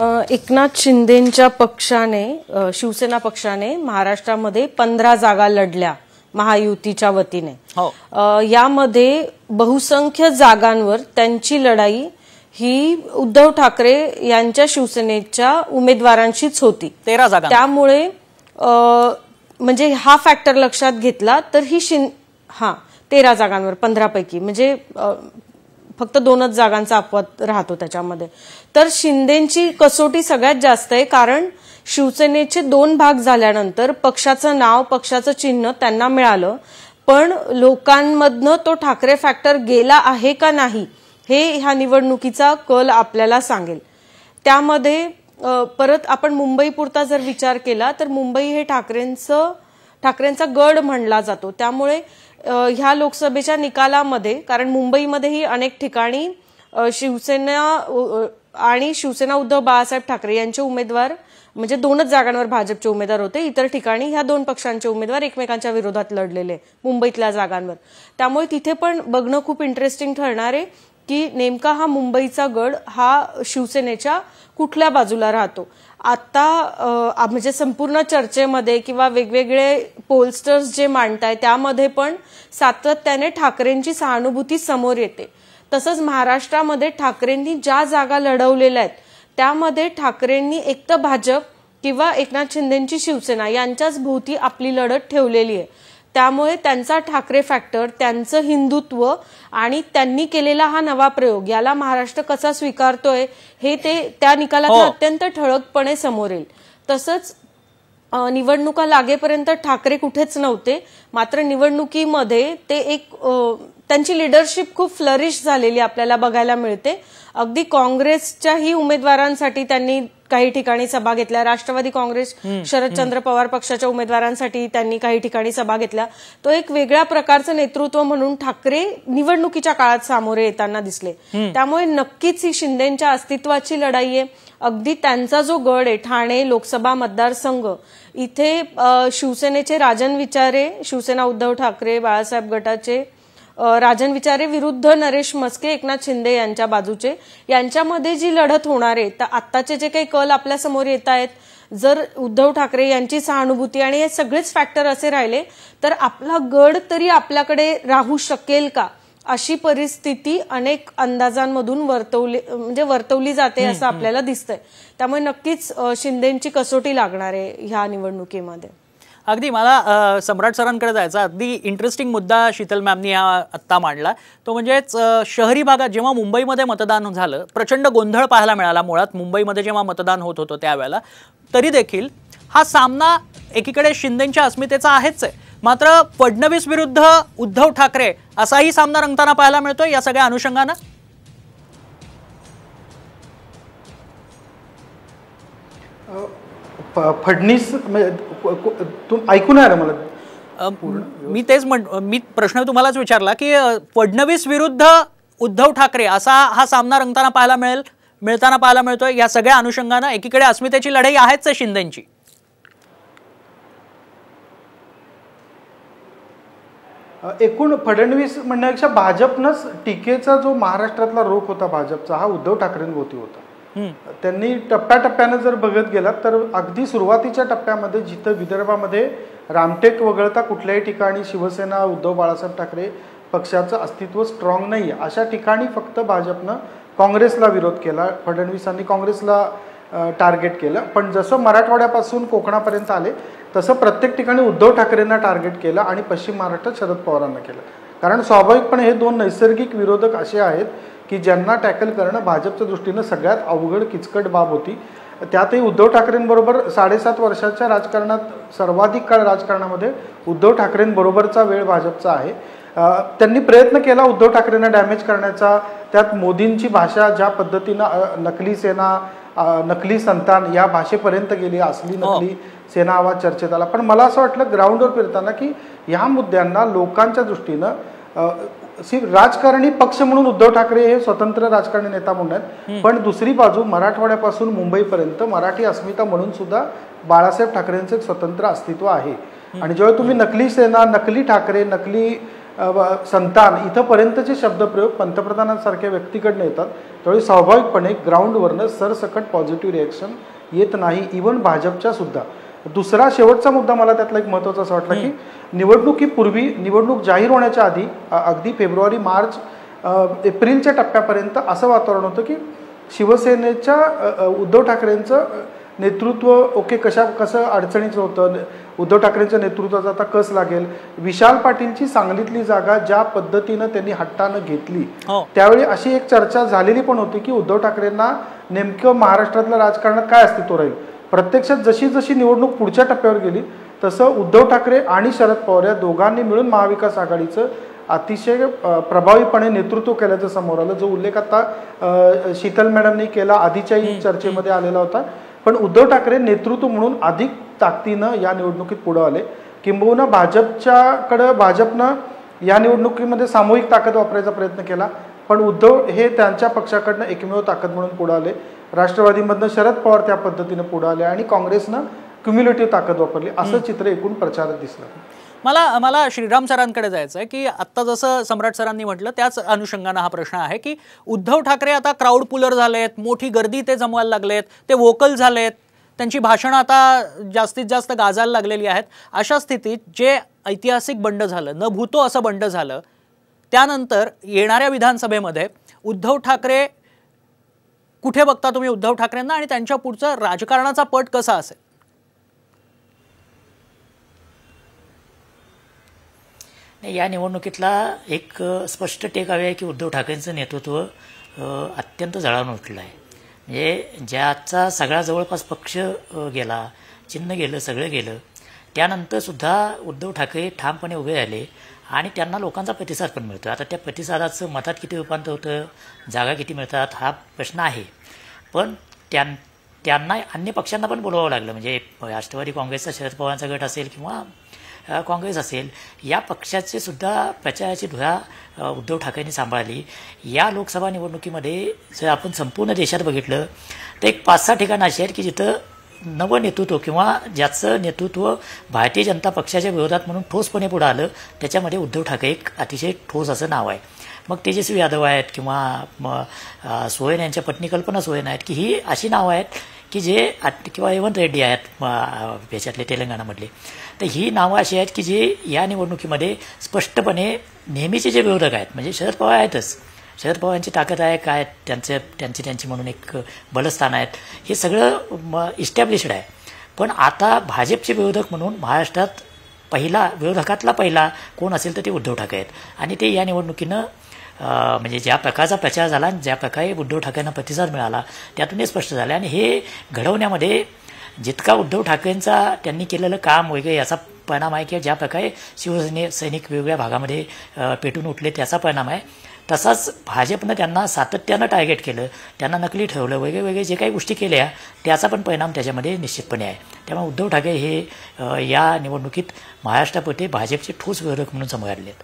एकनाथ शिंदेंच्या पक्षाने शिवसेना पक्षाने महाराष्ट्रामध्ये 15 जागा लढल्या महायुतीच्या वतीने। यामध्ये बहुसंख्य जागांवर त्यांची लढाई ही उद्धव ठाकरे यांच्या शिवसेनेच्या उमेदवारांशीच होती। 13 जागा। त्यामुळे म्हणजे हा फॅक्टर लक्षात घेतला तर ही 13 जागांवर 15 पैकी म्हणजे फक्त 2च जागांचा अपवाद राहतो त्याच्यामध्ये। तर शिंदेंची कसोटी सगळ्यात जास्त आहे, कारण शिवसेनेचे 2 भाग झाल्यानंतर पक्षाचं नाव पक्षाचं चिन्ह त्यांना मिळालं, पण लोकांमधनं तो ठाकरे फॅक्टर गेला आहे का नाही हे ह्या निवडणुकीचा कल आपल्याला सांगेल। त्यामध्ये परत आपण मुंबई पुरता जर विचार केला तर मुंबई हे ठाकरेंचा गड म्हणला जातो। त्यामुळे ह्या लोकसभेच्या निकालामध्ये, कारण मुंबईमध्येही अनेक ठिकाणी शिवसेना उद्धव बाळासाहेब ठाकरे यांचे उमेदवार म्हणजे 2च जागांवर भाजपचे उमेदवार होते, इतर ठिकाणी ह्या 2 पक्षांचे उमेदवार एकमेकांच्या विरोधात लढलेले मुंबईतल्या जागांवर। त्यामुळे तिथे पण बघणं खूप इंटरेस्टिंग ठरणार आहे की नेमका हा मुंबईचा गड हा शिवसेनेच्या कुठल्या बाजूला राहतो। आता म्हणजे संपूर्ण चर्चेमध्ये किंवा वेगवेगळे पोलस्टर्स जे मांडताय त्यामध्ये पण सातत्याने ठाकरेंची सहानुभूती समोर येते। तसंच महाराष्ट्रामध्ये ठाकरेंनी ज्या जागा लढवलेल्या आहेत त्यामध्ये ठाकरेंनी एक तर भाजप किंवा एकनाथ शिंदेंची शिवसेना यांच्याच भोवती आपली लढत ठेवलेली आहे। त्यामुळे त्यांचा ठाकरे फॅक्टर, त्यांचं हिंदुत्व आणि त्यांनी केलेला हा नवा प्रयोग याला महाराष्ट्र कसा स्वीकारतोय हे त्या निकालात अत्यंत ठळकपणे समोर येईल। तसंच निवडणुका लागेपर्यंत ठाकरे कुठेच नव्हते, मात्र निवडणुकीमध्ये ते त्यांची लिडरशिप खूप फ्लरिश झालेली आपल्याला बघायला मिळते। अगदी काँग्रेसच्याही उमेदवारांसाठी त्यांनी काही ठिकाणी सभा घेतल्या, राष्ट्रवादी काँग्रेस शरदचंद्र पवार पक्षाच्या उमेदवारांसाठी त्यांनी काही ठिकाणी सभा घेतल्या। तो एक वेगळ्या प्रकारचं नेतृत्व म्हणून ठाकरे निवडणुकीच्या काळात सामोरे येताना दिसले। त्यामुळे नक्कीच ही शिंदेंच्या अस्तित्वाची लढाई आहे। अगदी त्यांचा जो गड आहे ठाणे लोकसभा मतदारसंघ, इथे शिवसेनेचे राजन विचारे, शिवसेना उद्धव ठाकरे बाळासाहेब गटाचे राजन विचारे विरुद्ध नरेश मस्के एकनाथ शिंदे यांच्या बाजूचे, यांच्यामध्ये जी लढत होणार आहे तर आत्ताचे जे काही कल आपल्या समोर येत आहेत, जर उद्धव ठाकरे यांची सहानुभूती आणि हे सगळेच फॅक्टर असे राहिले तर आपला गड तरी आपल्याकडे राहू शकेल का, अशी परिस्थिती अनेक अंदाजांमधून वर्तवली जाते असं आपल्याला दिसतंय। त्यामुळे नक्कीच शिंदेंची कसोटी लागणार आहे ह्या निवडणुकीमध्ये। अगदी मला सम्राट सरांकडे जायचा अगदी इंटरेस्टिंग मुद्दा शीतल मॅमनी आत्ता मांडला, तो म्हणजेच शहरी भागात जेव्हा मुंबईमध्ये मतदान झालं प्रचंड गोंधळ पाहायला मिळाला। मुळात मुंबईमध्ये जेव्हा मतदान होत होतं त्यावेळेला तरी देखील हा सामना एकीकडे शिंदेंच्या अस्मितेचा आहेच आहे, मात्र फडणवीस विरुद्ध उद्धव ठाकरे असाही सामना रंगताना पाहायला मिळतोय या सगळ्या अनुषंगानं। फडणीस ऐकून आहे मला मी प्रश्न तुम्हालाच विचारला की फडणवीस विरुद्ध उद्धव ठाकरे असा हा सामना रंगताना पाहायला मिळतोय या सगळ्या अनुषंगानं। एकीकडे अस्मितेची लढाई आहेच शिंदेंची। एकूण फडणवीस म्हणण्यापेक्षा भाजपनंच टीकेचा जो महाराष्ट्रातला रोख होता भाजपचा हा उद्धव ठाकरेंभोवती होता। त्यांनी टप्प्याटप्प्यानं जर बघत गेलात तर अगदी सुरुवातीच्या टप्प्यामध्ये जिथं विदर्भामध्ये रामटेक वगळता कुठल्याही ठिकाणी शिवसेना उद्धव बाळासाहेब ठाकरे पक्षाचं अस्तित्व स्ट्रॉंग नाही आहे, अशा ठिकाणी फक्त भाजपनं काँग्रेसला विरोध केला, फडणवीसांनी काँग्रेसला टार्गेट केलं। पण जसं मराठवाड्यापासून कोकणापर्यंत आले तसं प्रत्येक ठिकाणी उद्धव ठाकरेंना टार्गेट केलं आणि पश्चिम महाराष्ट्रात शरद पवारांना केलं, कारण स्वाभाविकपणे हे 2 नैसर्गिक विरोधक असे आहेत की ज्यांना टॅकल करणं भाजपच्या दृष्टीनं सगळ्यात अवघड किचकट बाब होती। त्यातही उद्धव ठाकरेंबरोबर 7.5 वर्षाच्या राजकारणात सर्वाधिक काळ राजकारणामध्ये उद्धव ठाकरेंबरोबरचा वेळ भाजपचा आहे। त्यांनी प्रयत्न केला उद्धव ठाकरेंना डॅमेज करण्याचा, त्यात मोदींची भाषा ज्या पद्धतीनं नकली सेना नकली संतान या भाषेपर्यंत गेली, असली नकली सेना आवाज चर्चेत आला। पण मला असं वाटलं ग्राउंडवर फिरताना की ह्या मुद्द्यांना लोकांच्या दृष्टीनं राजकारणी पक्ष म्हणून उद्धव ठाकरे हे स्वतंत्र राजकारणी नेता म्हणून आहेत, पण दुसरी बाजू मराठवाड्यापासून मुंबईपर्यंत मराठी अस्मिता म्हणून सुद्धा बाळासाहेब ठाकरेंचं एक स्वतंत्र अस्तित्व आहे। आणि जेव्हा तुम्ही नकली सेना, नकली ठाकरे, नकली संतान इथंपर्यंतचे शब्दप्रयोग पंतप्रधानांसारख्या व्यक्तीकडनं येतात त्यावेळी स्वाभाविकपणे ग्राउंडवरनं सरसकट पॉझिटिव्ह रिॲक्शन येत नाही, इव्हन भाजपच्या सुद्धा. दुसरा शेवटचा मुद्दा मला त्यातला एक महत्त्वाचा असं वाटला की निवडणुकीपूर्वी, निवडणूक जाहीर होण्याच्या आधी अगदी फेब्रुवारी, मार्च, एप्रिलच्या टप्प्यापर्यंत असं वातावरण होतं की शिवसेनेच्या उद्धव ठाकरेंचं नेतृत्व कसं अडचणीचं होतं, उद्धव ठाकरेंच्या नेतृत्वाचा आता कस लागेल. विशाल पाटीलची सांगलीतली जागा ज्या पद्धतीनं त्यांनी हट्टानं घेतली त्यावेळी अशी एक चर्चा झालेली पण होती की उद्धव ठाकरेंना नेमकं महाराष्ट्रातल्या राजकारणात काय अस्तित्व राहील. प्रत्यक्षात जशी जशी निवडणूक पुढच्या टप्प्यावर गेली तसं उद्धव ठाकरे आणि शरद पवार या दोघांनी मिळून महाविकास आघाडीचं अतिशय प्रभावीपणे नेतृत्व केल्याचं समोर आलं, जो उल्लेख आता शीतल मॅडमनी केला, आधीच्याही चर्चेमध्ये आलेला होता. पण उद्धव ठाकरे नेतृत्व म्हणून अधिक ताकदीनं या निवडणुकीत पुढे आले. किंबहुना भाजपनं या निवडणुकीमध्ये सामूहिक ताकद वापरायचा प्रयत्न केला, पण उद्धव हे त्यांच्या पक्षाकडनं एकमेव ताकद म्हणून पुढे आले. राष्ट्रवादीमधनं शरद पवार त्या पद्धतीनं पुढे आले आणि काँग्रेसनं क्युम्युलेटिव्ह ताकद वापरली, असं चित्र एकूण प्रचारात दिसलं. मला श्रीराम सरांकडे जायचं आहे की आत्ता जसं सम्राट सरांनी म्हटलं त्याच अनुषंगानं हा प्रश्न आहे की उद्धव ठाकरे आता क्राऊड पुलर झालेत, मोठी गर्दी ते जमवायला लागलेत, ते वोकल झालेत, त्यांची भाषणं आता जास्तीत जास्त गाजायला लागलेली आहेत. अशा स्थितीत जे ऐतिहासिक बंड झालं, न भूतो असं बंड झालं, त्यानंतर येणाऱ्या विधानसभेमध्ये उद्धव ठाकरे कुठे बघता तुम्ही उद्धव ठाकरेंना आणि त्यांच्या पुढचा राजकारणाचा पट कसा असेल? या निवडणुकीतला एक स्पष्ट टेक अवे आहे की उद्धव ठाकरेंचं नेतृत्व अत्यंत जळावून उठलं आहे. म्हणजे ज्याचा सगळा जवळपास पक्ष गेला, चिन्ह गेलं, सगळं गेलं, त्यानंतरसुद्धा उद्धव ठाकरे ठामपणे उभे राहिले आणि त्यांना लोकांचा प्रतिसाद पण मिळतो. आता त्या प्रतिसादाचं मतात किती रूपांतर होतं, जागा किती मिळतात हा प्रश्न आहे. पण त्यांना अन्य पक्षांना पण बोलवावं लागलं. म्हणजे राष्ट्रवादी काँग्रेसचा शरद पवारांचा गट असेल किंवा काँग्रेस असेल, या पक्षाचे सुद्धा प्रचाराची धुरा उद्धव ठाकरेंनी सांभाळली. या लोकसभा निवडणुकीमध्ये जर आपण संपूर्ण देशात बघितलं तर एक 5-6 ठिकाणं अशी आहेत की जिथं नवं नेतृत्व किंवा ज्याचं नेतृत्व भारतीय जनता पक्षाच्या विरोधात म्हणून ठोसपणे पुढं आलं, त्याच्यामध्ये उद्धव ठाकरे एक अतिशय ठोस असं नाव आहे. मग तेजस्वी यादव आहेत किंवा सोयन यांच्या पत्नी कल्पना सोयन आहेत की ही अशी नावं आहेत की जे किंवा रेवंत रेड्डी आहेत याच्यातले तेलंगणामधले. तर ही नावं अशी आहेत की जे या निवडणुकीमध्ये स्पष्टपणे नेहमीचे जे विरोधक आहेत, म्हणजे शरद पवार आहेतच, शरद पवारांची ताकद आहे, काय त्यांची म्हणून एक बलस्थान आहेत, हे सगळं इस्टॅब्लिश्ड आहे. पण आता भाजपचे विरोधक म्हणून महाराष्ट्रात विरोधकातला पहिला कोण असेल तर ते उद्धव ठाकरे आहेत. आणि ते या निवडणुकीनं म्हणजे ज्या प्रकारचा प्रचार झाला आणि ज्या प्रकारे उद्धव ठाकरेंना प्रतिसाद मिळाला त्यातून हे स्पष्ट झालं. आणि हे घडवण्यामध्ये जितका उद्धव ठाकरेंचा त्यांनी केलेलं काम वगैरे याचा परिणाम आहे किंवा ज्या प्रकारे सैनिक वेगवेगळ्या भागामध्ये पेटून उठले त्याचा परिणाम आहे. तसाच भाजपनं त्यांना सातत्यानं टार्गेट केलं, त्यांना नकली ठेवलं, वेगळे जे काही गोष्टी केल्या त्याचा पण परिणाम त्याच्यामध्ये निश्चितपणे आहे. त्यामुळे उद्धव ठाकरे हे या निवडणुकीत महाराष्ट्रापुरते भाजपचे ठोस विरोधक म्हणून समोर आले आहेत.